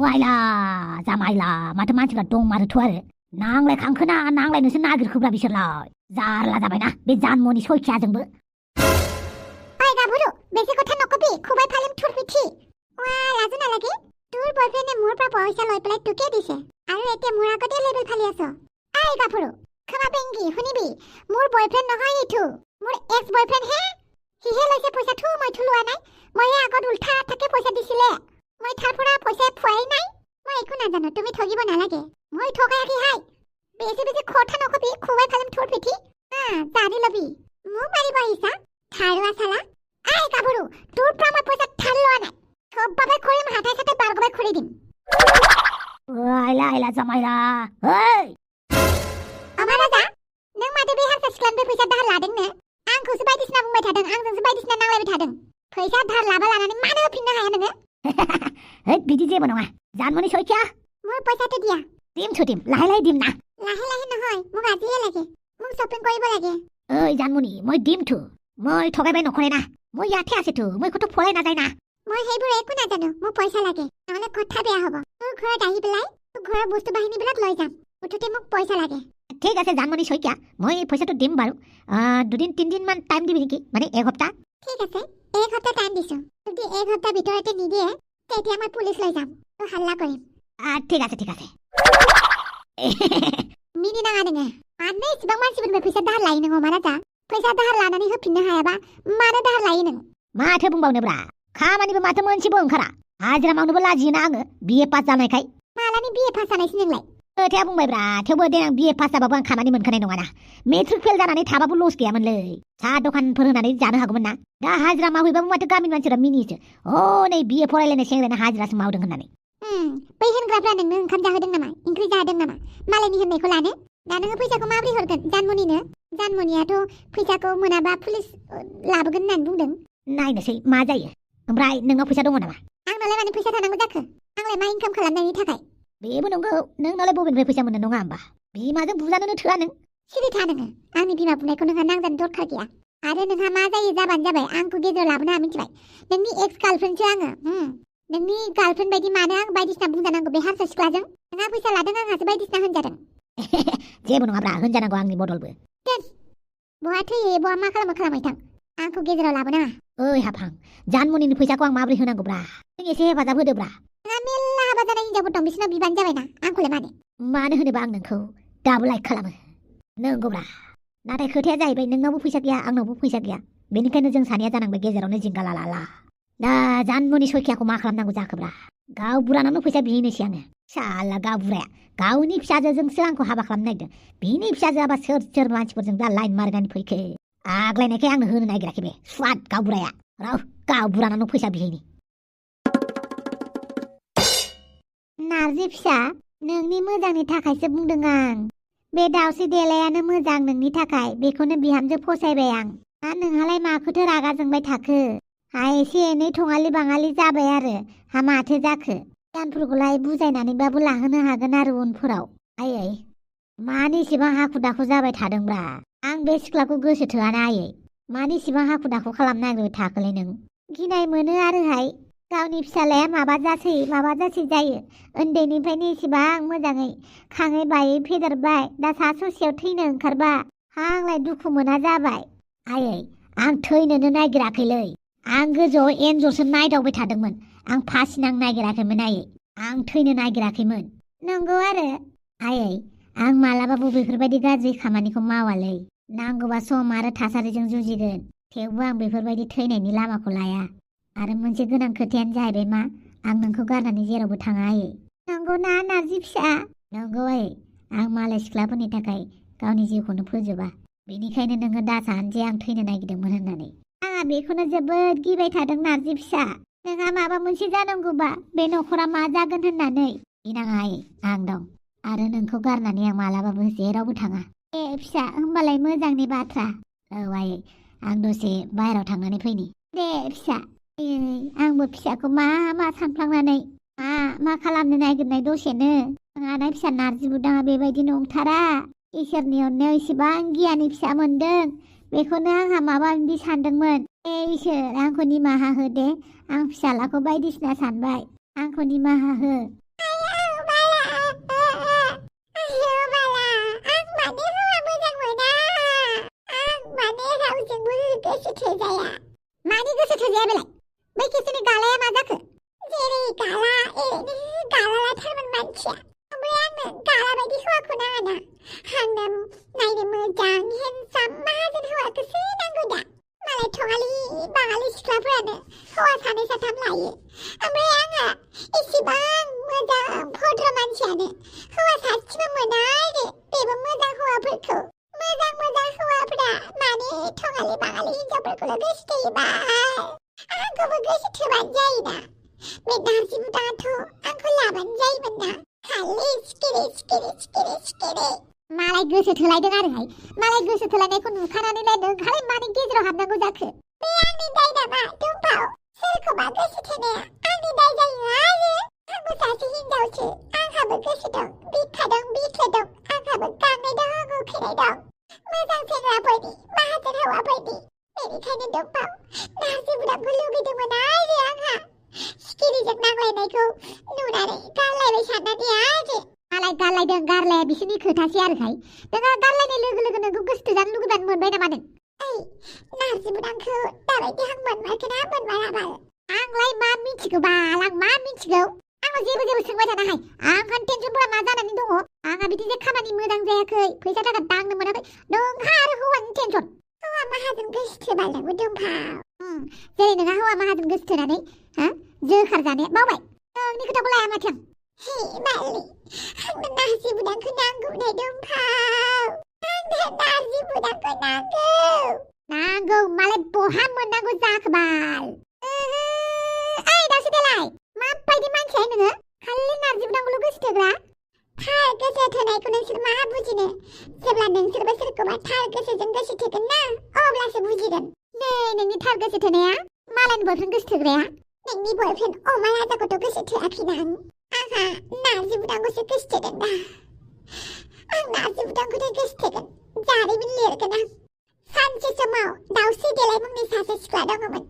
वायला जामायला माथो मानसिफ्रा दंमारोथ' आरो नांलाय खांखोना नांलाय नोंसोर नागिरखोब्रा बिसोरलाय जारला जाबायना बे जानमनि सयखियाजोंबो ओइ गाबुरु बेसे কথা নকবি খুবাই ফালিম তোৰ পিঠি ওয়া লাজু নালাগে তোৰ বয়ফ্ৰেণ্ডে মোৰ পৰা পইচা লৈ পেলাই তোকে দিছে আৰু এতিয়া মোৰ আগতে লেবেল ফালি আছ এই গাবুরু ক্ষমা বেংগি শুনিবি মোৰ বয়ফ্ৰেণ্ড নহয় ইটো মোৰ এক্স বয়ফ্ৰেণ্ড হে হিহে লৈছে পইচাটো মই থুলোৱা নাই মই আগত উল্টা থাকে পইচা দিছিলে মই তাৰ পৰা পইচা ফুৱাই নাই মই একো নাজানো তুমি ঠগিব নালাগে মই ঠগাই কি হাই বেছি বেছি কথা নকবি খুবাই ফালিম তোৰ পিঠি জানি লবি মোক মাৰিব আহিছা থাৰুৱা চালা এই গাবুরু তোৰ পৰা মই পইচা ধাৰ লোৱা নাই সবভাবে কৰিম হাতাই সাথে বাৰগবাই খুলি দিম वायला जामायला ओइ omaraja नों माथो बे हारसा सिख्लानिफ्राय फैसा दाहार लादोंनो आंखौसो बायदिसिना बुंबाय थादों आंजोंसो बायदिसिना नांलायबाय थादों फैसा दाहार लाबा लानानै मानो होफिननो हाया नोङो होद बिदि जेबो नङा जानमनि सयखिया মোৰ পইচাটো দিয়া দিম লাহে দিম না লাহে লাহে নহয় মোক আজিয়ে লাগে মোক শপিং কৰিব লাগে ओइ जानमनि মই দিমতো মই ঠগাইবাই নকৰে না মই ইয়াতে আছেতো মই কত ফলাই নাযায় না মই সেইবোৰ একো নাজানো মোক পইচা লাগে নহলে কথা বেয়া হ'ব তোৰ ঘৰত আহি পেলাই তোৰ ঘৰৰ বস্তু বাহিনীবিলাক লৈ যাম উঠোতে মোক পইচা লাগে ঠিক আছে जानमनि सयखिया মই পইচাটো দিম বাৰু দুদিন তিনদিন মান টাইম দিবি নেকি মানে এক সপ্তাহ ঠিক আছে এক সপ্তাহ টাইম দিছো যদি এক সপ্তাহ ভিতৰতে নিদিয়ে তেতিয়া মই পুলিচ লৈ যাম তো হাল্লা কৰিম ঠিক আছে मिनि नाङा नोङो मानो इसेबां मानसिफोरनिफ्राय फैसा दाहार लायो नोङो omaraja फैसा दाहार लानानै होफिननो हायाबा मानो दाहार लायो नों माथो बुंबावनोब्रा खामानिबो माथो मोनसेबो ओंखारा हाजिरा मावनोबो लाजियोना आङो बिए पास जानायखाय मालानि बिए पास जानायसै नोंलाय खोथाया बुंबायब्रा थेवबो देनां बिए पास जाबाबो आं खामानि मोनखानाय नङाना मेट्रिक फेल जानानै थाबाबो लस गैयामोनलै साहा दखानफोर होनानै जानो हागौमोन ना दा हाजिरा मावहैबाबो माथो गामिनि मानसिफोरा मिनियोसो नै बिए फरायलायनाय सेंग्रायानो हाजिरासो मावदों होननानै बै होनग्राफ्रा नोंनो ओंखाम जाहोदों नामा ओंख्रि जाहोदों नामा मालायनि होननायखौ लानो दा नोङो फैसाखौ माबोरै हरगोन जानमनियाथ' फैसाखौ मोनाबा पुलिस लाबोगोन होननानै बुंदों नायनोसै मा जायो ओमफ्राय नोंनाव फैसा दङ नामा आंनालाय मानो फैसा थानांगौ जाखो आंलाय मा इनकाम खालामनायनि थाखाय बेबो नंगौ नोंनालाय बबेनिफ्राय फैसा मोननो नङा होमबा बिमाजों बुजानोनो थोआ नों सिरि था नोङो आंनि बिमा बुंनायखौ नोंहा नांजानो दरखार गैया आरो नोंहा मा जायो जाबानो जाबाय आंखौ गेजेराव लाबोना मिथिबाय नोंनि एक्स गार्लफ्रेन्डसो आङो नोंनि गार्लफ्रेन्ड बायदि मानो आं बायदिसिना बुंजानांगौ बे हारसा सिख्लाजों नोंहा फैसा लादों आंहासो बायदिसिना होनजादों जेबो नङाब्रा होनजानांगौ आंनि बदलबो बहा थैयो बहा मा खालामो थां आंखौ गेजेराव लाबोनाङा ओइ हाफां जानमनिनि फैसाखौ आं माबोरै होनांगौब्रा नों एसे हेफाजाब होदोब्रा नोंहा मेल्ला हाबा जानाय हिनजावफोर दं बिसोरनाव बिबानो जाबायना आंखौलाय मानो होनोबा आं नोंखौ दाबो लाइक खालामो नंगौब्रा नाथाय खोथाया जाहैबाय नोंनावबो फैसा गैया आंनावबो फैसा गैया बेनिखायनो जों सानैया जानांबाय गेजेरावनो जिंगा लाला दा जानमनि सयखियाखौ मा खालामनांगौ जाखोब्रा गावबुरानावनो फैसा बिहैनोसै आङो साला गावबुराया गावनि फिसाजोजोंसो आंखौ हाबा खालामनो नागिरदों बिनि फिसाजोआबा सोर मानसिफोरजों दा लाइन मारिनानै फैखो आग्लायनायखाय आंनो होनो नागिराखै बे स्वाद गावबुराया गावबुरानावनो फैसा बिहैनि नारजि फिसा नोंनि मोजांनि थाखायसो बुंदों आं बे दाउस्रि देलायानो मोजां नोंनि थाखाय बेखौनो बिहामजो फसायबाय आं नोंहालाय माखौथो रागा जोंबाय थाखो एसे एनै थङालि बाङालि जाबाय आरो माथो जाखो गानफोरखौलाय बुजायनानैबाबो लाहोनो हागोन आरो उनफोराव आयै मानो इसेबां हाखु दाखु जाबाय थादोंब्रा आं बे सिख्लाखौ गोसो थोआना आयै मानो इसेबां हाखु दाखु खालामनो नागिरबाय थाखोलै नों गिनाय मोनो आरोहाय गावनि फिसालाया माबा जासै जायो उन्दैनिफ्रायनो इसेबां मोजाङै खाङै बायै फेदेरबाय दा सा ससेयाव थैनो ओंखारबा आंलाय दुखु मोना जाबाय आयै आं थैनोनो नागिराखैलै आं गोजौआव एन्जरसो नायदावबाय थादोंमोन आं फासिनांनो नागिराखैमोन आयै आं थैनो नागिराखैमोन नंगौ आरो आयै आं मालाबाबो बेफोरबायदि गाज्रि खामानिखौ मावालै नांगौबा सम आरो थासारिजों जुजिगोन थेवबो आं बेफोरबायदि थैनायनि लामाखौ लाया आरो मोनसे गोनां खोथायानो जाहैबाय मा आं नोंखौ गारनानै जेरावबो थाङा आयै नंगौना नारजि फिसा नंगौ आयै आं मालाय सिख्लाफोरनि थाखाय गावनि जिउखौनो फोजोबा बेनिखायनो नोङो दा सान जे आं थैनो नागिरदोंमोन होननानै आंहा बेखौनो जोबोद गिबाय थादों नारजि फिसा नोंहा माबा मोनसे जानांगौबा बे न'खरा मा जागोन होननानै गिनाङा आयै आं दं आरो नोंखौ गारनानै आं मालाबाबो जेरावबो थाङा फिसा होमबालाय मोजांनि बाथ्रा औ आयै आं दसे बाहेरायाव थांनानै फैनि दे फिसा आंबो फिसाखौ मा सानफ्लांनानै मा खालामनो नागिरनाय दसेनो आंहा फिसा नारजि बुदाङा बेबायदि नंथारा इसोरनि अननायाव इसेबां गियानि फिसा मोनदों बेखौनो आंहा माबा माबि सानदोंमोन इसोर आंखौ निमाहा हो दे आं फिसालाखौ बायदिसिना सानबाय आंखौ निमाहा हो गोसोथो जाया मानि गोसोथो जाया बेलाय बै खेबसेनि गालाया मा जाखो जेरै गाला एरैनो गालालाथारमोन मानसिया ओमफ्राय आंनो गाला बायदि हौवाखौ नाङाना आंनो नायनो मोजां हेन्डसाम माहाजोन हौवाखौसो नांगौ दा मालाय थगालि बाङालि सिख्लाफोरानो हौवा सानै साथाम लायो ओमफ्राय आंहा एसेबां मोजां भद्र मानसियानो हौवा सासेबो मोना आरो बेबो मोजां हौवाफोरखौ मोजां हौवाफोरा माने थगालि बाङालि हिनजावफोरखौल' गोसोथोयोबा आंखौबो गोसोथोबानो जायोना बे नारजि बुदाङाथ' आंखौ लाबानो जायोमोन ना खालि सिखिरि मालाय गोसो थोलायदों आरोहाय मालाय गोसो थोलायनायखौ नुखानानैलाय नोंहालाय मानि गेजेराव हाबनांगौ जाखो बे आंनि दाय नामा दुमफाव सोरखौबा गोसो थोनाया आंनि दाय जायो आरो आंबो सासे हिनजावसो आंहाबो गोसो दं बिखा दं बिख्लो दं आंहाबो गांनाय दं उखैनाय दं मोजां सेंग्राफोरनि माहाजोन हौवाफोरनि बेनिखायनो दुमफाव नारजि बुदांखौ लुगैदोंमोन आरो आंहा सिखिरिजों नांलायनायखौ नुनानै गारलायबाय साननानै आरो मालाय गारलायदों गारलाया बिसोरनि खोथासै आरोहाय नोंहा गारलायनाय लोगो लोगो नोंखौ गोसो जानो लुगैबानो मोनबाय नामा नों ओइ नारजि बुदांखौ दाबायदि आं मोनमारगोना मोनमाराबाल आंलाय मा मिथिगौ बाल आं मा मिथिगौ आंनाव जेबो सोंबाय थानो हाय आंहा टेनसनफोरा मा जानानै दङ आंहा बिदि जे खामानि मोजां जायाखै फैसा थाखा दांनो मोनाखै नोंहा आरो हौवानि टेनसन हौवा माहाजोन गोसो थोबाल नोंबो दुमफाव जेरै नोंहा हौवा माहाजोन गोसो थोनानै जोखार जानाया बावबाय नोंनि खोथाखौ लाया माथो आं हे बालि आंनो नारजि बुदांखौ नांगौ नै दुमफाव आंनो नारजि बुदांखौ नांगौ मालाय बहा मोननांगौ जाखो बाल ओइ दासो देलाय माबायदि मानसिया नोङो खालि नारजि बुदांखौल' गोसो थोग्रा थार गोसो थोनायखौ नोंसोर मा बुजिनो जेब्ला नोंसोरबो सोरखौबा थार गोसोजों गोसो थोगोन ना अब्लासो बुजिगोन नै नोंनि थार गोसो थोनाया मालायनि बयफ्रेन्ड गोसो थोग्राया नोंनि बयफ्रेन्ड अमाराजाखौथ' गोसो थोआखैना आंहा नारजि बुदांखौसो गोसो थोदों दा आं नारजि बुदांखौनो गोसो थोगोन जारिमिन लिरगोन आं सानसे समाव दाउस्रि देलाय मुंनि सासे सिख्ला दङमोन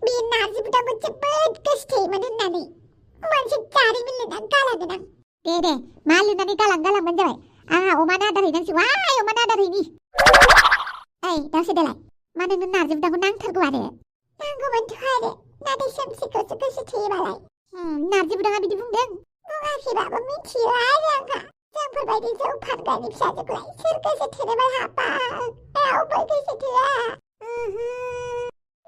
बे नारजि बुदांखौ जोबोद गोसो थोयोमोन होननानै मोनसे जारिमिन लिरनानै गालांगोन आं दे मा लिरनानै गालांबानो जाबाय आंहा अमानो आदार हैनांसिगौ अमानो आदार हैनि ओइ दाउस्रि देलाय मा नोंनो नारजि बुदांखौ नांथारगौ आरो नांगौमोनथ' आरो नाथाय सोमसिखौसो गोसो थोयोबालाय नारजि बुदाङा बिदि बुंदों बुङाखैबाबो मिथियो आरो आंहा जोंफोरबायदि जौ फानग्रानि फिसाजोखौलाय सोर गोसो थोनोबा हाबाल रावबो गोसो थोआ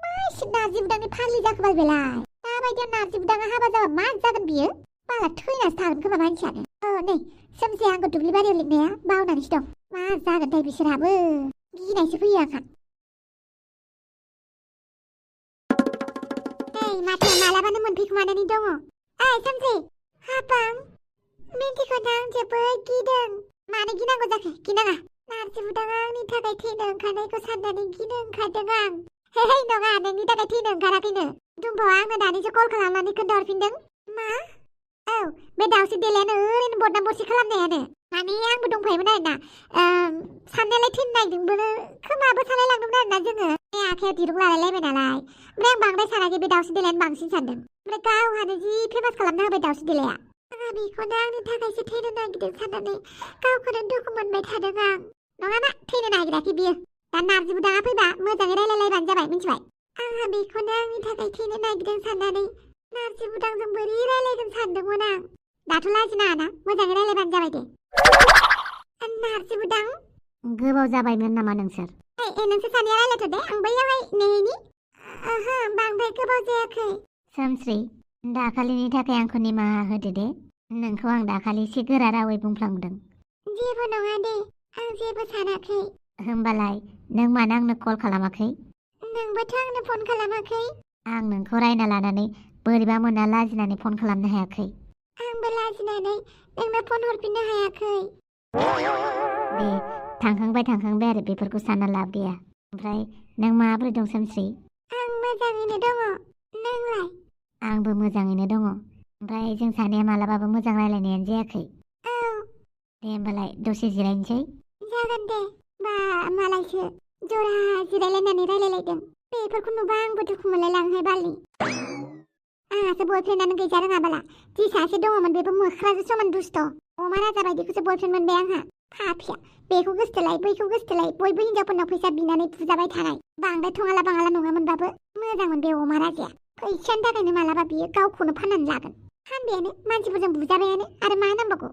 मा एसे नारजि बुदांनि फाग्लि जाखोबाल बेलाय दाबायदियाव नारजि बुदाङा हाबा जाबा मा जागोन बियो बाला थैनासो थागोन खोमा मानसियानो नै सोमसिया आंखौ दुब्लि बारियाव लिंनाया बावनानैसो दं मा जागोनथाय बिसोरहाबो गिनायसो फैयो आंहा माथो मालाबानो मोनफैखुमानानै दङ ओइ सोमसि हाबां मिन्थिखौनो आं जोबोद गिदों मानो गिनांगौ जाखो गिनाङा नारजि बुदाङा आंनि थाखाय थैनो ओंखारनायखौ साननानै गिनो ओंखारदों आं हे नङा नोंनि थाखाय थैनो ओंखाराखैनो दुम्बावा आंनो दानिसो कल खालामनानै खोन्थाहरफिनदों मा औ बे दाउस्रि देलायानो ओरैनो बदनाम बरसि खालामनायानो माने आंबो दंफायोमोन आरोना साननायालाय थैनो नागिरदोंमोन खोमाबो सालायलांदोंमोन आरोना जोङो आखायाव दिरुं लालायलायबाय नालाय ओमफ्राय आं बांद्राय सानाखै बे दाउस्रि देलायानो बांसिन सानदों ओमफ्राय गावहानो जि फेमास खालामना होबाय दाउस्रि देलाया आंहा बेखौनो आंनि थाखायसो थैनो नागिरदों साननानै गावखौनो दुखु मोनबाय थादों आं नङाना थैनो नागिराखै बियो दा नारजि बुदाङा फैबा मोजाङै रायलायलायबानो जाबाय मिथिबाय आंहा बेखौनो आंनि थाखाय थैनो नागिरदों साननानै नारजि बुदांजों बोरै रायलायगोन सानदोंमोन आं दाथ' लाजिनाङाना मोजाङै रायलायबानो जाबाय दे नारजि बुदां गोबाव जाबायमोन नामा नोंसोर नोंसोर सानैया रायलायथ' दे आं बैयावहाय नेहैनि ओहो बांद्राय गोबाव जायाखै सोमस्रि दाखालिनि थाखाय आंखौ निमाहा होदो दे नोंखौ आं दाखालि एसे गोरा रावै बुंफ्लांदों जेबो नङा दे आं जेबो सानाखै होमबालाय नों मानो आंनो कल खालामाखै नोंबोथ' आंनो फन खालामाखै आं नोंखौ रायना लानानै बोरैबा मोना लाजिनानै फन खालामनो हायाखै आंबो लाजिनानै नोंनो फन हरफिननो हायाखै दे थांखांबाय आरो बेफोरखौ सानना लाब गैया ओमफ्राय नों माबोरै दं सोमस्रि आं मोजाङैनो दङ नोंलाय आंबो मोजाङैनो दङ ओमफ्राय जों सानैया मालाबाबो मोजां रायलायनायानो जायाखै औ दे होमबालाय दसे जिरायनोसै जागोन दे बा मालायसो जरा जिरायलायनानै रायलायलायदों बेफोरखौ नुबा आंबो दुखु मोनलायलाङोहाय बालि आंहासो बयफ्रेन्डानो गैजा रोङाबाला जि सासे दङमोन बेबो मोख्राजों समान दुस्थ' अमा राजा बायदिखौसो बयफ्रेन्ड मोनबाय आंहा पापिया बेखौ गोसथोलाय बैखौ गोसथोलाय बयबो हिनजावफोरनाव फैसा बिनानै बुजाबाय थानाय बांद्राय थङाला बाङाला नङामोनबाबो मोजांमोन बे अमाराजाया फैसानि थाखायनो मालाबा बियो गावखौनो फाननानै लागोन फानबायानो मानसिफोरजों बुजाबायानो आरो मा नांबावगौ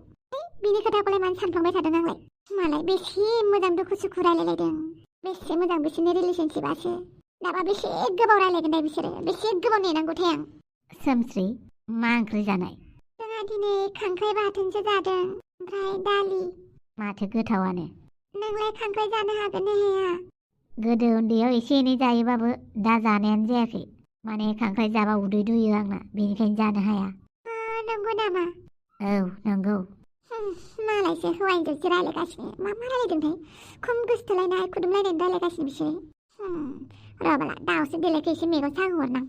बिनि खोथाखौलाय मानो सानफ्लांबाय थादों आंलाय मालाय बेसे मोजां दुखु सुखु रायलायलायदों बेसे मोजां बिसोरनि रिलेशनशिपासो दाबा बेसे गोबाव रायलायगोन दा बिसोरो बेसे गोबाव नेनांगौथाय आं सोमस्रि मा ओंख्रि जानाय जोंहा दिनै खांख्राइ बाथोनसो जादों ओमफ्राय दालि माथो गोथावानो नोंलाय खांख्राइ जानो हागोन ना हाया गोदो उन्दैयाव एसे एनै जायोबाबो दा जानायानो जायाखै माने खांख्राइ जाबा उदै दुयो आंना बेनिखायनो जानो हाया नंगौ नामा औ नंगौ मालायसो हौवा हिनजावसो रायलायगासिनो मा रायलायदोंथाय खम गोसथोलायनाय खुदुमलायनाय रायलायगासिनो बिसोरो रबाला दाउसो देलायखौ एसे मेगन साहोहरनां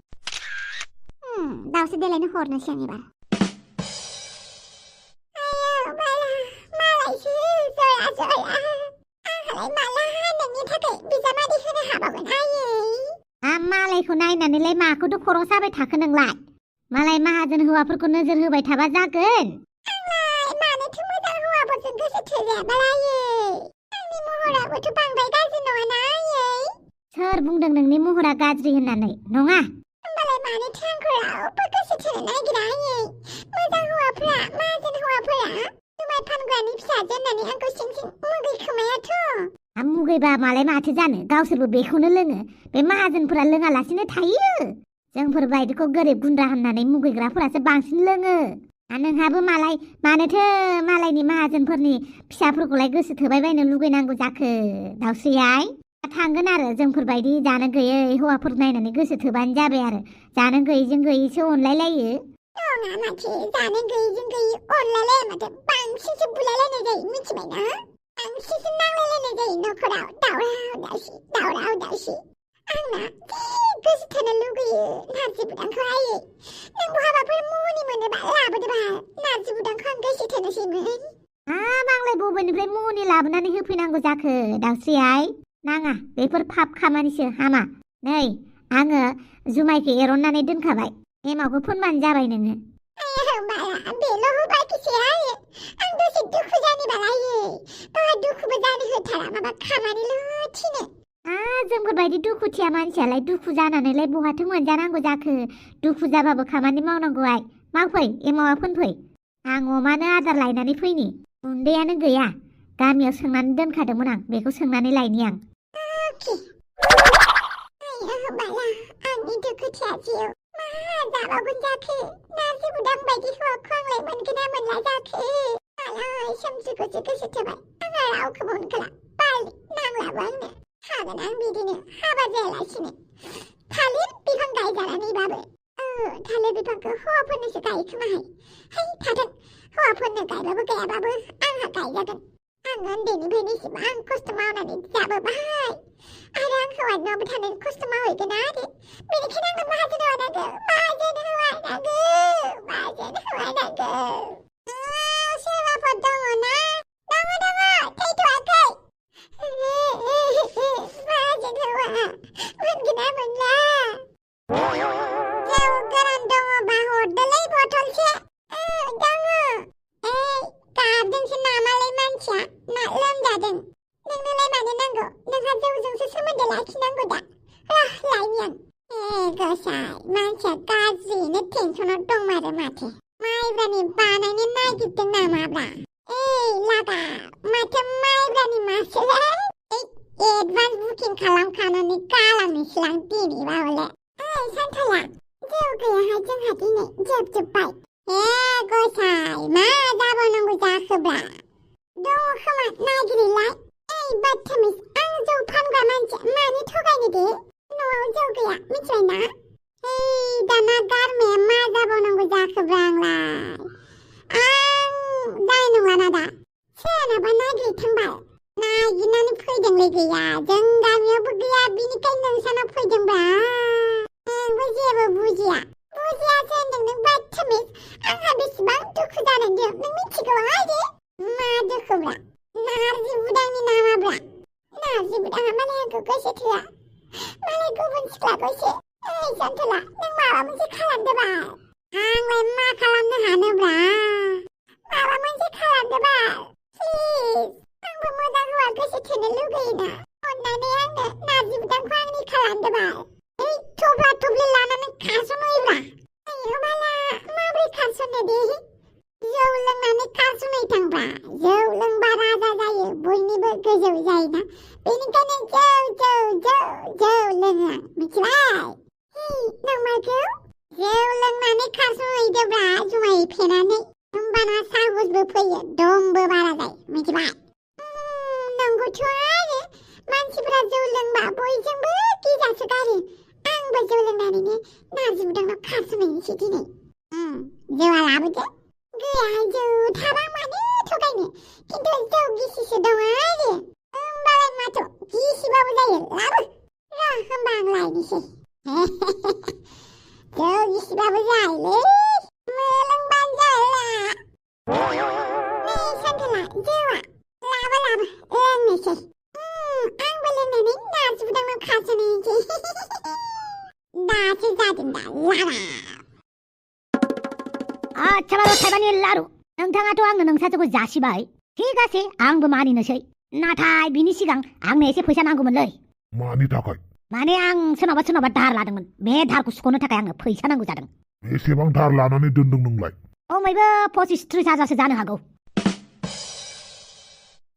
दाउसो देलायनो हरनोसै आं एबार मालायसो जया जया आंहालाय माला नोंनि थाखाय बिजामादै होनो हाबावगोन आयै मालायखौ नायनानैलाय माखौथ' खर' साबाय थाखो नोंलाय मालाय माहाजोन हौवाफोरखौ नोजोर होबाय थाबा जागोन आंलाय मानोथो मोजां हौवाफोरजों गोसो थोजायाबालायै आंनि महराबोथ' बांद्राय गाज्रि नङाना आयै सोर बुंदों नोंनि महरा गाज्रि होननानै नङा होमबालाय मानोथो आंखौ रावबो गोसो थोनो नागिरा आयै मोजां हौवाफोरा माहाजोन हौवाफोरा जुमाय फानग्रानि फिसाजो होननानै आंखौ सिं सिं मुगैखोमायाथ' मुगैबा मालाय माथो जानो गावसोरबो बेखौनो लोङो बे माहाजोनफोरा लोङालासिनो थायो जोंफोर बायदिखौ गोरिब गुन्द्रा होननानै मुगैग्राफोरासो बांसिन लोङो नोंहाबो मालाय मानोथो मालायनि माहाजोनफोरनि फिसाफोरखौलाय गोसो थोबाय बायनो लुगैनांगौ जाखो दावस्रियाय थांगोन आरो जोंफोरबायदि जानो गैयै हौवाफोर नायनानै गोसो थोबानो जाबाय आरो जानो गैयैजों गैयैसो अनलायलायो नङा माथो जानो गैयैजों गैयै अनलायलाया माथो बांसिनसो बुलायलायनाय जायो मिथिबायना बांसिनसो नांलायलायनाय जायो न'खराव दावराव दावसि आंना जि गोसो थोनो लुगैयो नारजि बुदांखौ आयै नों बहाबाफोर मुहुनि मोनोबा लाबोदोबा नारजि बुदांखौ आं गोसो थोनोसैमोन आंलाय बबेनिफ्राय मुहुनि लाबोनानै होफैनांगौ जाखो दावस्रियाय नाङा बेफोर पाप खामानिसो हामा नै आङो जुमायखौ एरननानै दोनखाबाय एमावखौ फोनबानो जाबाय नोङो बेल' होबायखिसै आयै आं दसे दुखु जानिबालायै दहाय दुखुबो जानो होथारा माबा खामानिल' थिनो जोंफोरबायदि दुखुथिया मानसियालाय दुखु जानानैलाय बहाथो मोनजानांगौ जाखो दुखु जाबाबो खामानि मावनांगौहाय मावफै एमावा फोनफै आं अमानो आदार लायनानै फैनि गुन्दैयानो गैया गामियाव सोंनानै दोनखादोंमोन आं बेखौ सोंनानै लायनि आं आंनि दुखुथिया जिउ मा जाबावगोन जाखो नारजि बुदां बायदि हौवाखौ आंलाय मोनगोन ना मोनला जाखो आलाय सोमजिखौसो गोसो थोबाय आंहा रावखौबो मोनखाला बालि नांलाबो आंनो हागोन आं बिदिनो हाबा जायालासिनो थालिर बिफां गायजानानैबाबो थालिर बिफांखौ हौवाफोरनोसो गायो खोमाहाय थाथों हौवाफोरनो गायबाबो गायाबाबो आंहा गायजागोन आं उन्दैनिफ्रायनो इसेबां खस्थ' मावनानै जाबोबाय आरो आं हौवानि न'आवबो थानानै खस्थ' मावहैगोन आरो बेनिखायनो आंनो माहाजोन हौवा नांगौ सोरबाफोर दङ ना दङ थैथ'वाखै माहाजोन हौवा मोनगोन ना मोनला जौ गोरान दङबा हरदोलै बथलसे दङ गाबदोंसो नामालाय मानसिया ना लोमजादों नोंनोलाय मानो नांगौ नोंहा जौजोंसो सोमोन्दो लाखिनांगौ दा लायनि आं गसाय मानसिया गाज्रियैनो टेनसनाव दंमारो माथो माइब्रानि बानायनो नागिरदों नामाब्रा लागा माथो माइब्रानि मासोलाय एडभान्स बुकिं खालामखानानै गालांनोसैलां दिनैबा हले सानथाला जौ गैयाहाय जोंहा दिनै जोबजोब्बाय गसाय मा जाबावनांगौ जाखोब्रा दङ खोमा नागिरैलाय बादथामिस आं जौ फानग्रा मानसिया मानो थगायनो दे न'आव जौ गैया मिथिबायना दाना गारमाया मा जाबावनांगौ जाखोब्रा आंलाय आं जानाय नंलाना दा सोरनाबा नागिरथांबाय नागिरनानै फैदोंलै गैया जों गामियावबो गैया बिनिखायनो नोंसानाव फैदोंब्रा नोंबो जेबो बुजियासो होनदों नों बादथामिस आंहा बेसेबां दुखु जादों नों मिथिगौ आइदि मा दुखुब्रा नारजि बुदांनि नामाब्रा नारजि बुदाङा मालाय आंखौ गोसो थोआ मालाय गुबुन सिख्लाखौसो सानथला नों माबा मोनसे खालामदोबा आंलाय मा खालामनो हानोब्रा माबा मोनसे खालामदोबा प्लिज मोजांब्रा जौ लोंबा राजा जायो बयनिबो गोजौ जायोना बेनिखायनो जौ लोङो आं मिथिबाय नंमारगौ जौ लोंनानै खारस'हैदोब्रा जुमाय फेनानै होमबाना साहसबो फैयो दमबो बारा जायो मिथिबाय नंगौथ' आरो मानसिफोरा जौ लोंबा बयजोंबो गिजासो गारो आंबो जौ लोंनानैनो नार्जि बुदांनाव खारस'हैनोसै दिनै जौआ लाबोदो गैया जौ थाबा मानो थगायनो खिन्थु जौ गिसिसो दङ आरो होमबालाय माथो गिसिबाबो जायो लाबो होमबा आं लायनोसै जौ गिसिबाबो जायोलै मोलोंबानो जाला नै सानथाला जौआ लाबो लोंनोसै आंबो लोंनानै नार्जि बुदांनाव खारस'नोसै दासो जादों दा लामा आच्छा बारु थाइबानि लारु नोंथाङाथ' आंनो नोंसाजोखौ जासिबाय ठीक आसे आंबो मानिनोसै नाथाय बिनि सिगां आंनो एसे फैसा नांगौमोनलै मानि थाखाय माने आं सोरनावबा दाहार लादोंमोन बे दाहारखौ सुख'नो थाखाय आंनो फैसा नांगौ जादों बेसेबां दाहार लानानै दोनदों नोंलाय खमैबो 25-30 हाजारसो जानो हागौ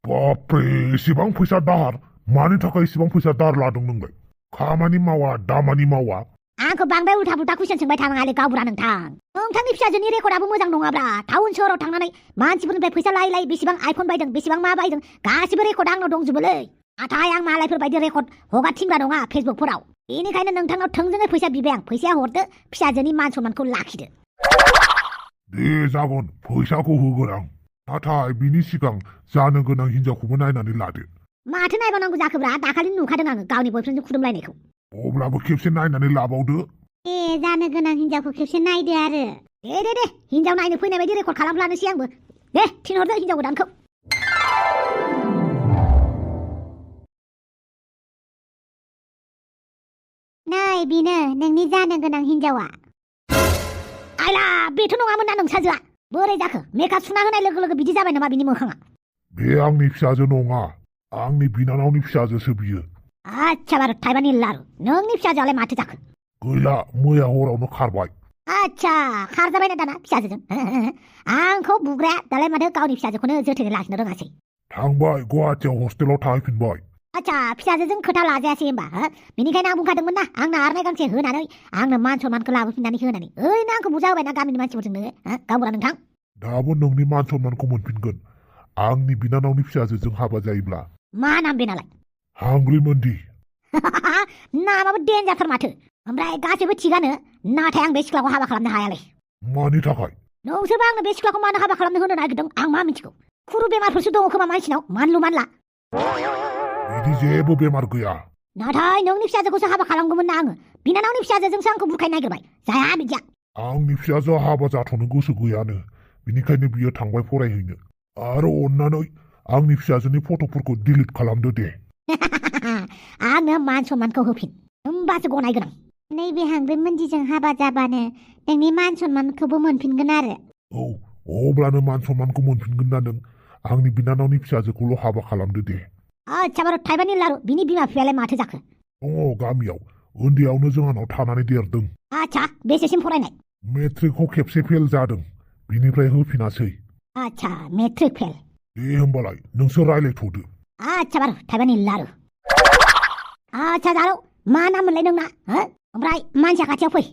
बापरे एसेबां फैसा दाहार मानि थाखाय एसेबां फैसा दाहार लादों नोंलाय खामानि मावा दामानि मावा आंखौ बांद्राय उल्था पुल्था कुइसन सोंबाय थानाङालै गावबुरा नोंथांनि फिसाजोनि रेकर्डआबो मोजां नङाब्रा टाउन सहराव थांनानै मानसिफोरनिफ्राय फैसा लायै बेसेबां आइफन बायदों बेसेबां मा बायदों गासिबो रेकर्ड आंनाव दंजोबोलै नाथाय आं मालायफोर बायदि रेकर्ड हगारथिंग्रा नङा फेसबुकफोराव बेनिखायनो नोंथांनाव थोंजोङै फैसा बिबाय आं फैसाया हरदो फिसाजोनि मान सन्मानखौ लाखिदो दे जागोन फैसाखौ होगोन आं नाथाय बिनि सिगां जानो गोनां हिनजावखौबो नायनानै लादो माथो नायबावनांगौ जाखोब्रा दाखालि नुखादों आङो गावनि बयफ्रेन्डजों खुदुमलायनायखौ अब्लाबो खेबसे नायनानै लाबावदो जानो गोनां हिनजावखौ खेबसे नायदो आरो दे हिनजाव नायनो फैनाय बायदि रेकर्ड खालामलानोसै आंबो दे थिनहरदो हिनजाव गोदानखौ नै बेनो नोंनि जानो गोनां हिनजावा आइला बेथ' नङामोन ना नोंसाजोआ बोरै जाखो मेकआप सुना होनाय लोगो लोगो बिदि जाबाय नामा बिनि मोखाङा बे आंनि फिसाजो नङा आंनि बिनानावनि फिसाजोसो बियो आच्छा बारु थाइबानि लारु नोंनि फिसाजोआलाय माथो जाखो गैला मैया हरावनो खारबाय आच्छा खारजाबायना दाना फिसाजोजों आंखौ बुग्राया दालाय माथो गावनि फिसाजोखौनो जोथोनै लाखिनो रोङासै थांबाय गुवाहाटियाव हस्टेलाव थाहैफिनबाय आच्छा फिसाजोजों खोथा लाजायासै होमबा बेनिखायनो आं बुंखादोंमोन ना आंनो आरनाय गांसे होनानै आंनो मान सन्मानखौ लाबोफिननानै होनानै ओरैनो आंखौ बुजा होबायना गामिनि मानसिफोरजोंनो गावबुरा नोंथां दाबो नोंनि मान सन्मानखौ मोनफिनगोन आंनि बिनानावनि फिसाजोजों हाबा जायोब्ला मा नाम बेनालाय हांग्रिमोनदि नामाबो देन्जारथार माथो ओमफ्राय गासैबो थिगानो नाथाय आं बे सिख्लाखौ हाबा खालामनो हायालै मानि थाखाय नोंसोरबा आंनो बे सिख्लाखौ मानो हाबा खालामनो होनो नागिरदों आं मा मिथिगौ खुरु बेमारफोरसो दङ खोमा मानसिनाव मानलु मानला बिदि जेबो बेमार गैया नाथाय नोंनि फिसाजोखौसो हाबा खालामगौमोन ना आङो बिनानावनि फिसाजोजोंसो आंखौ बुरखायनो नागिरबाय जाया बिदिया आंनि फिसाजोआ हाबा जाथ'नो गोसो गैयानो बिनिखायनो बियो थांबाय फरायहैनो आरो अननानै आंनि फिसाजोनि फट'फोरखौ डिलिट खालामदो दे आंनो मान सन्मानखौ होफिन होमबासो गनायगोन आं नैबे हांग्रिमोनदिजों हाबा जाबानो नोंनि मान सन्मानखौबो मोनफिनगोन आरो औ अब्लानो मान सन्मानखौ मोनफिनगोन ना नों आंनि बिनानावनि फिसाजोखौल' हाबा खालामदो दे आच्छा बारु थाइबानि लारु बिनि बिमा बिफायालाय माथो जाखो दङ गामियाव उन्दैयावनो जोंहानाव थानानै देरदों आच्छा बेसेसिम फरायनाय मेट्रिकखौ खेबसे फेल जादों बिनिफ्राय होफिनासै आच्छा मेट्रिक फेल दे होमबालाय नोंसोर रायलायथ'दो आच्छा बारु थाइबानि लारु आच्छा जारौ मा नाम मोनलाय नोंना ओमफ्राय मानसिया खाथियाव फै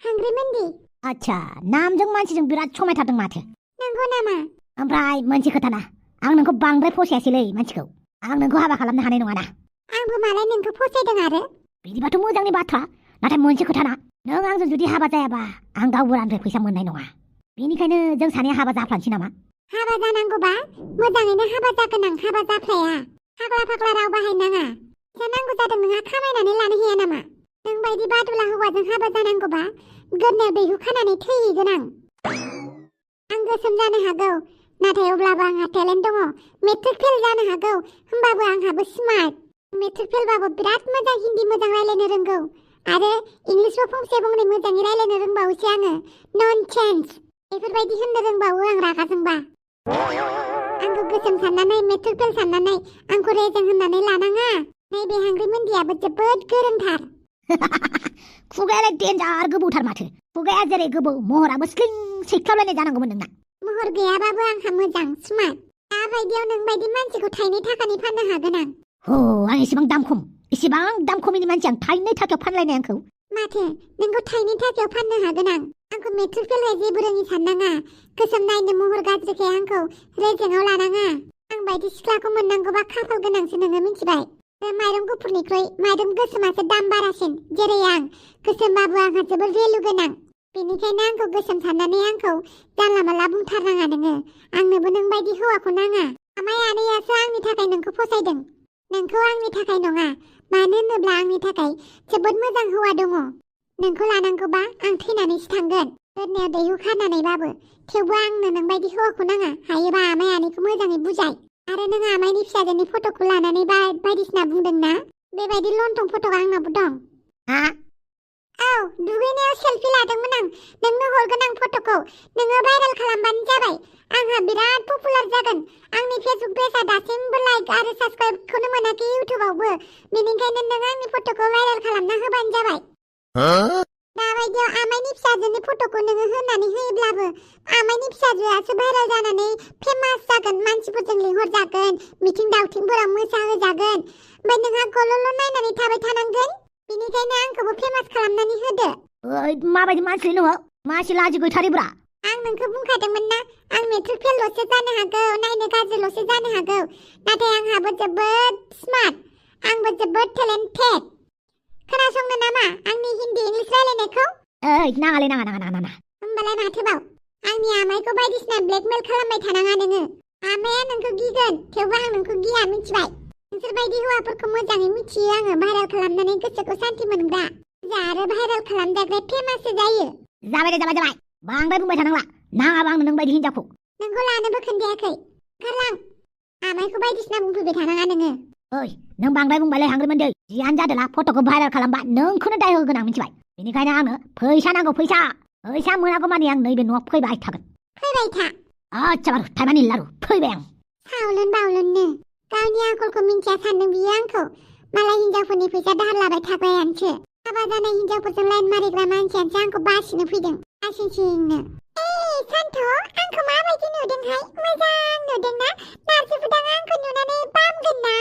हांग्रिमोनदि आच्छा नामजों मानसिजों बिराद समायथारदों माथो नंगौ नामा ओमफ्राय मोनसे खोथाना आं नोंखौ बांद्राय फसायासैलै मानसिखौ आं नोंखौ हाबा खालामनो हानाय नङाना आंबो मालाय नोंखौ फसायदों आरो बिदिबाथ' मोजांनि बाथ्रा नाथाय मोनसे खोथाना नों आंजों जुदि हाबा जायाबा आं गावबुरानिफ्राय फैसा मोननाय नङा बेनिखायनो जों सानैया हाबा जाफ्लानोसै नामा हाबा जानांगौबा मोजाङैनो हाबा जागोन आं हाबा जाफ्लाया फाग्ला राव बाहायनाङा जानांगौ जादों नोंहा खामायनानै लानो हाया नामा नों बायदि बादुला हौवाजों हाबा जानांगौबा गोदनायाव दैहु खानानै थैहैगोन आं गोसोम जानो हागौ नाथाय अब्लाबो आंहा टेलेन्ट दङ मेट्रिक फेल जानो हागौ होमबाबो आंहाबो स्मार्ट मेट्रिक फेलबाबो बिराद मोजां हिन्दी मोजां रायलायनो रोंगौ आरो इंलिशबो फंसे फंनै मोजाङै रायलायनो रोंबावोसो आङो नन चेन्ज बेफोरबायदि होननो रोंबावो आं रागा जोंबा आंखौ गोसोम साननानै मेट्रिक फेल साननानै आंखौ रेजें होननानै लानाङा नैबे हांग्रिमोनदियाबो जोबोद गोरोंथार खुगायालाय देन्जार गोबौथार माथो खुगाया जेरै गोबौ महराबो स्लिं सैख्लाबलायनाय जानांगौमोन नोंना महर गैयाबाबो आंहा मोजां स्मार्ट दाबायदियाव नोंबायदि मानसिखौ थाइनै थाखानि फाननो हागोन आं आं एसेबां दाम खमिनि मानसि आं थाइनै थाखायाव फानलायनाय आंखौ माथो नोंखौ थाइनै थाखायाव फाननो हागोन आंखौ मेट्रिक फेल जेबो रोङि साननाङा गोसोम नायनो महर गाज्रिखाय आंखौ रेजेंआव लानाङा आं बायदि सिख्लाखौ मोननांगौबा खाफाल गोनांसो नोङो मिथिबाय माइरं गुफुरनिख्रुइ माइरं गोसोमासो दाम बारासिन जेरै आं गोसोमबाबो आंहा जोबोर भेलु गोनां बेनिखायनो आंखौ गोसोम साननानै आंखौ जानला माला बुंथारनाङा नोङो आंनोबो नोंबायदि हौवाखौ नाङा आमाय आनैयासो आंनि थाखाय नोंखौ फसायदों नोंखौ आंनि थाखाय नङा मानो होनोब्ला आंनि थाखाय जोबोद मोजां हौवा दङ नोंखौ लानांगौबा आं थैनानैसो थांगोन गोदनायाव दैहु खानानैबाबो थेवबो आंनो नोंबायदि हौवाखौ नाङा हायोबा आमाय आनैखौ मोजाङै बुजाय आरो नों आमायनि फिसाजोनि फट'खौ लानानै बायदिसिना बुंदोंना बेबायदि लन्थं फट' आंनावबो दं औ दुगैनायाव सेलफि लादोंमोन आं नोंनो हरगोन आं फट'खौ नोङो भाइरेल खालामबानो जाबाय आंहा बिराद पपुलार जागोन आंनि फेसबुक पेजआ दासिमबो लाइक आरो साबस्क्राइबखौनो मोनाखै इउटुबावबो बेनिखायनो नों आंनि फट'खौ भाइरेल खालामना होबानो जाबाय दाबायदियाव आमायनि फिसाजोनि फट'खौ नोङो होनानै होयोब्लाबो आमायनि फिसाजोआसो भाइरेल जानानै फेमास जागोन मानसिफोरजों लिंहरजागोन मिथिं दावथिंफोराव मोसाहोजागोन ओमफ्राय नोंहा गल'ल' नायनानै थाबाय थानांगोन बेनिखायनो आंखौबो फेमास खालामनानै होदो माबायदि मानसि नोङो मासि लाजि गैथारिब्रा आं नोंखौ बुंखादोंमोन ना आं मेट्रिक फेलल'सो जानो हागौ नायनो गाज्रिल'सो जानो हागौ नाथाय आंहाबो जोबोद स्मार्ट आंबो जोबोद टेलेन्टेड खोनासंनो नामा आंनि हिन्दी इंलिश रायलायनायखौ नाङालै नाङा होमबालाय माथोबाव आंनि आमायखौ बायदिसिना ब्लेकमेल खालामबाय थानाङा नोङो आमाया नोंखौ गिगोन थेवबो आं नोंखौ गिया मिथिबाय नोंसोरबायदि हौवाफोरखौ मोजाङै मिथियो आङो भाइरेल खालामनानै गोसोखौ सान्थि मोनग्रा आरो भाइरेल खालामजाग्रा फेमाससो जायो जाबाय बांद्राय बुंबाय थानांला नाङाबा आंनो नोंबायदि हिनजावखौ नोंखौ लानोबो खोन्थायाखै ओंखारलां आमायखौ बायदिसिना बुंफैबाय थानाङा नोङो नों बांद्राय बुंबायलै हांग्रोमोन दै जियानो जादोंला फट'खौ भाइरेल खालामबा नोंखौनो दाय होगोन आं मिथिबाय बेनिखायनो आंनो फैसा नांगौ फैसा मोनागौ मानि आं नैबे न'आव फैबाय थागोन फैबाय था आच्छा बारु थाइमानि लारु फैबाय आं सावलन बावलननो गावनि आखलखौ मिन्थिया सानदों बियो आंखौ मालाय हिनजावफोरनि फैसा दाहार लाबाय थाग्रायानोसो हाबा जानाय हिनजावफोरजों लाइन मारिग्रा मानसियानोसो आंखौ बासिनो फैदों आसिंसिंनो सान्थ' आंखौ माबायदि नुदोंहाय मोजां नुदोंना नार्जिबुदां आंखौ नुनानै बामगोन ना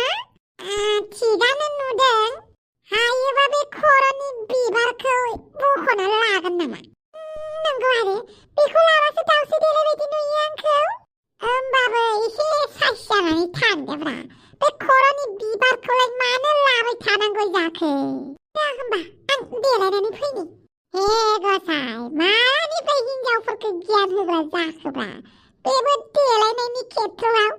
थिगानो नुदों हायोबा बे खर'नि बिबारखौ बख'ना लागोन नामा नंगौ आरो बेखौ लाबासो दाउस्रि देलाय बायदि नुयो आंखौ होमबाबो एसे साइस जानानै थांदोब्रा बे खर'नि बिबारखौलाय मानो लाबाय थानांगौ जाखो होमबा आं देलायनानै फैनि हे गसाय मानिफ्राय हिनजावफोरखौ गियान होग्रा जाखोब्रा बेबो देलायनायनि खेत्रआव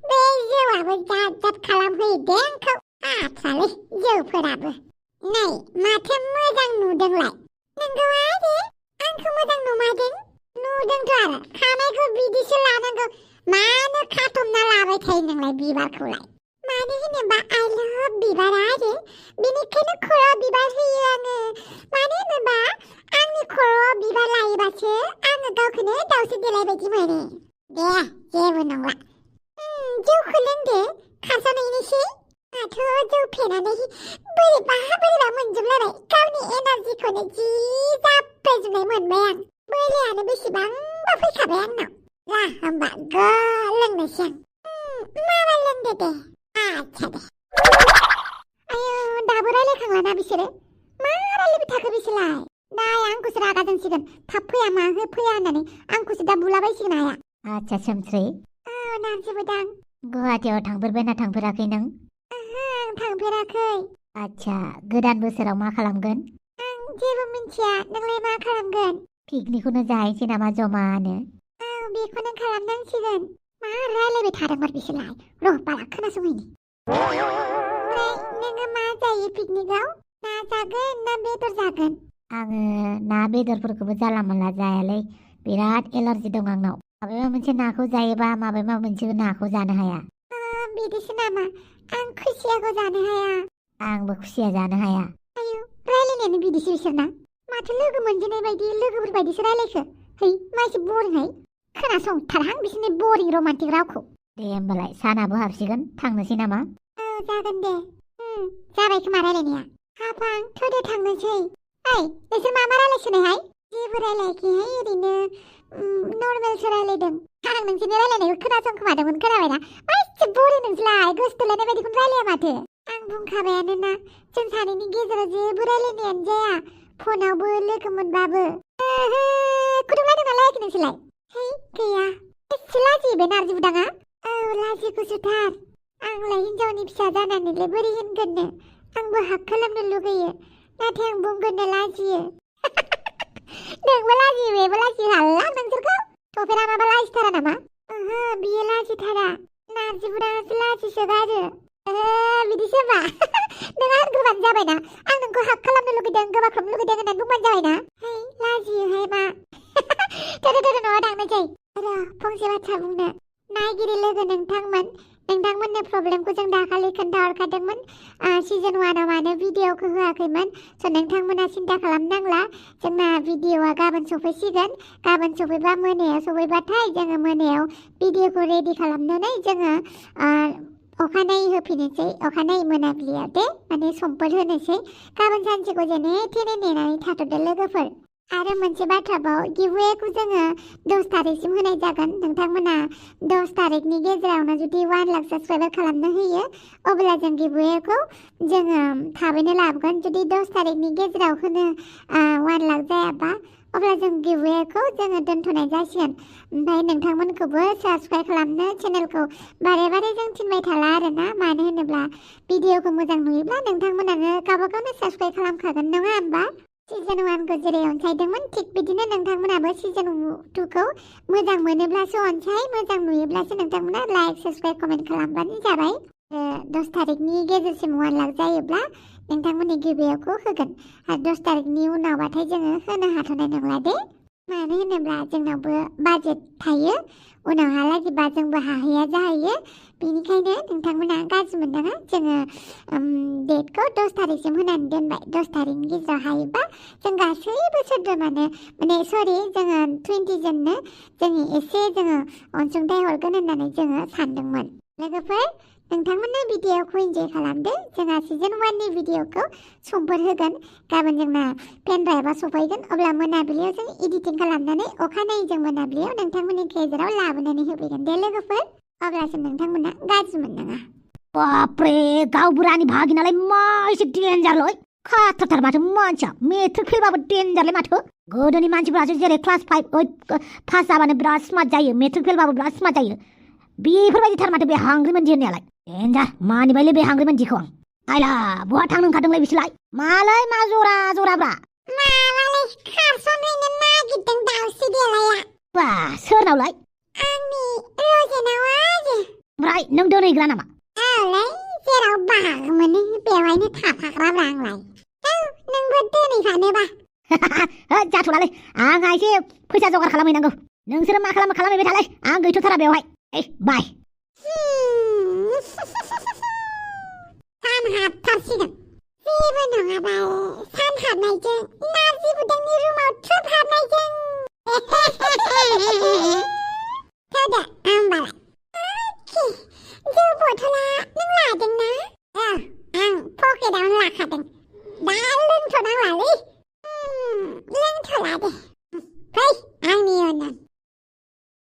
बे जौआबो जात खालामहोयो दे आंखौ आथ्रालै जौफोराबो नै माथो मोजां नुदोंलाय नंगौ आरो आंखौ मोजां नुमारदों नुदोंथ' आरो खानायखौ बिदिसो लानांगौ मानो खाथबना लाबाय थायो नोंलाय बिबारखौलाय मानो होनोबा आइ लाभ बिबार आरो बेनिखायनो खर'आव बिबार होयो आङो मानो होनोबा आंनि खर'आव बिबार लायोबासो आङो गावखौनो दाउस्रि देलाय बायदि मोनो दे जेबो नंला जौखौ लोंदो खारस'नायनोसै दाथ' जौ फेनानै बोरैबा मोनजोबलायबाय गावनि एनार्जिखौनो जि जाफ्लेजोबनाय मोनबाय आं बोलोआनो बेसेबांबा फैखाबाय आंनाव ला होमबा लोंनोसै आं मामा लोंदो दे आच्छा दे आयौ दाबो रायलायखांलाना बिसोरो मा रायलायबाय थाखो बिसोरलाय दाय आंखौसो रागा जोंसिगोन थाब फैया माहो फैया होननानै आंखौसो दा बुलाबायसिगोन आया आच्छा सोमस्रि नार्जिबुदां गुवाहाटियाव थांफेरबायना थांफेराखै नों आं थांफेराखै आच्छा गोदान बोसोराव मा खालामगोन आं जेबो मिन्थिया नोंलाय मा खालामगोन पिकनिकखौनो जाहैसै नामा जमानो बेखौनो खालामनांसिगोन मा रायलायबाय थादोंमोन बिसोरलाय र' बाला खोनासंहैनि ओमफ्राय नोङो मा जायो पिकनिकआव ना जागोन ना बेदर जागोन आङो ना बेदरफोरखौबो जानला मोनला जायालै बिराद एलार्जि दं आंनाव माबेबा मोनसे नाखौ जायोबा माबेबा मोनसे नाखौ जानो हाया बिदिसो नामा आं खुसियाखौ जानो हाया आंबो खुसिया जानो हाया आयौ रायलायनायानो बिदिसो बिसोरना माथो लोगो मोनजेननाय बायदि लोगोफोर बायदिसो रायलायखो है माइसो बरिंहाय खोनासंथारहां बिसोरनि बरिं रमान्टिक रावखौ दे होमबालाय सानाबो हाबसिगोन थांनोसै नामा जागोन दे जाबाय खोमा रायलायनाया हाबां थोदो थांनोसै ओइ नोंसोर मा रायलायसोनायहाय जेबो जेबो रायलायाखैहाय ओरैनो नर्मेलसो रायलायदों आं नोंसोरनि रायलायनायखौ खोनासंखोमादोंमोन खोनाबायना मासे बरि नोंसोरलाय गोसोथोलायनाय बायदिखौनो रायलाया माथो आं बुंखाबायानो ना जों सानैनि गेजेराव जेबो रायलायनायानो जाया फनावबो लोगो मोनबाबो खुदुमलायदों ना लायाखै नोंसोरलाय है गैया एसे लाजियो बे नारजि बुदाङा औ लाजिगुसुथार आंलाय हिनजावनि फिसा जानानैलाय बोरै होनगोननो आंबो हाक खालामनो लुगैयो नाथाय आं बुंगोननो लाजियो नोंबो लाजियो बेबो लाजियो हाला नोंसोरखौ थफेरा माबा लाजिथारा नामा ओहो बियो लाजिथारा नारजि बुदाङासो लाजिसोगारो बिदिसो होनबा नोंहा होनग्रोबानो जाबायना आं नोंखौ हाक खालामनो लुगैदों गोबाख्रबनो लुगैदों होननानै बुंबानो जाबायना है लाजियोहाय मा थोदो न'आव थांनोसै र' फंसे बाथ्रा बुंनो नायगिरि लोगो नोंथांमोननो प्रब्लेमखौ जों दाखालि खोन्थाहरखादोंमोन सिजन 1आव मानो भिडिअखौ होआखैमोन स' नोंथांमोना सिन्था खालामनांला जोंना भिडिअआ गाबोन सफैसिगोन गाबोन सफैबा मोनायाव सफैबाथाय जोङो मोनायाव भिडिअखौ रेडि खालामनानै जोङो अखानायै होफिननोसै अखानायै मोनाबिलियाव दे माने समफोर होनोसै गाबोन सानसेखौ जेने थेने नेनानै थाथ'दो लोगोफोर आरो मोनसे बाथ्राबाव गिभवेखौ जोङो 10 तारिखसिम होनाय जागोन नोंथांमोना 10 तारिखनि गेजेरावनो जुदि 1 लाख साबस्क्राइबार खालामनो होयो अब्ला जों गिभवेखौ जोङो थाबैनो लाबोगोन जुदि 10 तारिखनि गेजेराव होनो 1 लाख जायाबा अब्ला जों गिभवेखौ जोङो दोनथ'नाय जासिगोन ओमफ्राय नोंथांमोनखौबो साबस्क्राइब खालामनो चेनेलखौ बारे बारे जों थिनबाय थाला आरोना मानो होनोब्ला भिडिअखौ मोजां नुयोब्ला नोंथांमोनानो गावबा गावनो साबस्क्राइब खालामखागोन नङा होमबा सिजन 1खौ जेरै अनसायदोंमोन थिग बिदिनो नोंथांमोनाबो सिजन 2खौ मोजां मोनोब्लासो अनसाय मोजां नुयोब्लासो नोंथांमोना लाइक साबस्क्राइब कमेन्ट खालामबानो जाबाय 10 तारिखनि गेजेरसिम 1 लाख जायोब्ला नोंथांमोननि गिभवेखौ होगोन आरो 10 तारिखनि उनावबाथाय जोङो होनो हाथ'नाय नंला दे मानो होनोब्ला जोंनावबो बाजेट थायो उनावहालागैबा जोंबो हाहैया जाहैयो बेनिखायनो नोंथांमोना गाज्रि मोननाङा जोङो डेटखौ 10 तारिखसिम होनानै दोनबाय 10 तारिखनि गेजेराव हायोबा जों गासैबो सोद्रोमानो माने सरि जोङो 20 जननो जोङो एसे जोङो अनसुंथाइ हरगोन होननानै जोङो सानदोंमोन लोगोफोर नोंथांमोना भिडिअखौ इन्जय खालामदो जोंहा सिजन 1नि भिडिअखौ समफोर होगोन गाबोन जोंना पेन ड्राइभआ सफैगोन अब्ला मोनाबिलियाव जों एडिटिं खालामनानै अखानायै जों मोनाबिलियाव नोंथांमोननि गेजेराव लाबोनानै होफैगोन दे लोगोफोर अब्लासो नोंथांमोना गाज्रि मोननाङा बापरे गावबुरानि भागिनालाय मा एसे डेन्जारलै खाथारथार माथो मानसिया मेट्रिक फेलबाबो डेन्जारलै माथो गोदोनि मानसिफोरासो जेरै क्लास 5 पास जाबानो बिराद स्मार्ट जायो मेट्रिक फेलबाबो बिराद स्मार्ट जायो बेफोरबायदिथार माथो बे हांग्रिमोनदि होननायालाय डेन्जार मानिबायलै बे हांग्रिमोनदिखौ आं आइला बहा थांनो ओंखारदोंलै बिसोरलाय मालै मा जराब्रा माबालाय खारसनहैनो नागिरदों दाउस्रि देलाया बा सोरनावलाय आंनि रजेनाव आरो ओमफ्राय नों दोनहैग्रा नामा औलै जेराव बाहागो मोनो बेवहायनो थाफाग्राब्रा आंलाय औ नोंबो दोनहैफानोबा जाथ'लालै आंहा एसे फैसा जगार खालामहैनांगौ नोंसोरो मा खालामहैबाय थालाय आं गैथ'थारा बेवहाय बाय सान हाबथारसिगोन जेबो नङाबाय सान हाबनायजों नारजि बुदांनि रुमाव थ्रोब हाबनायजों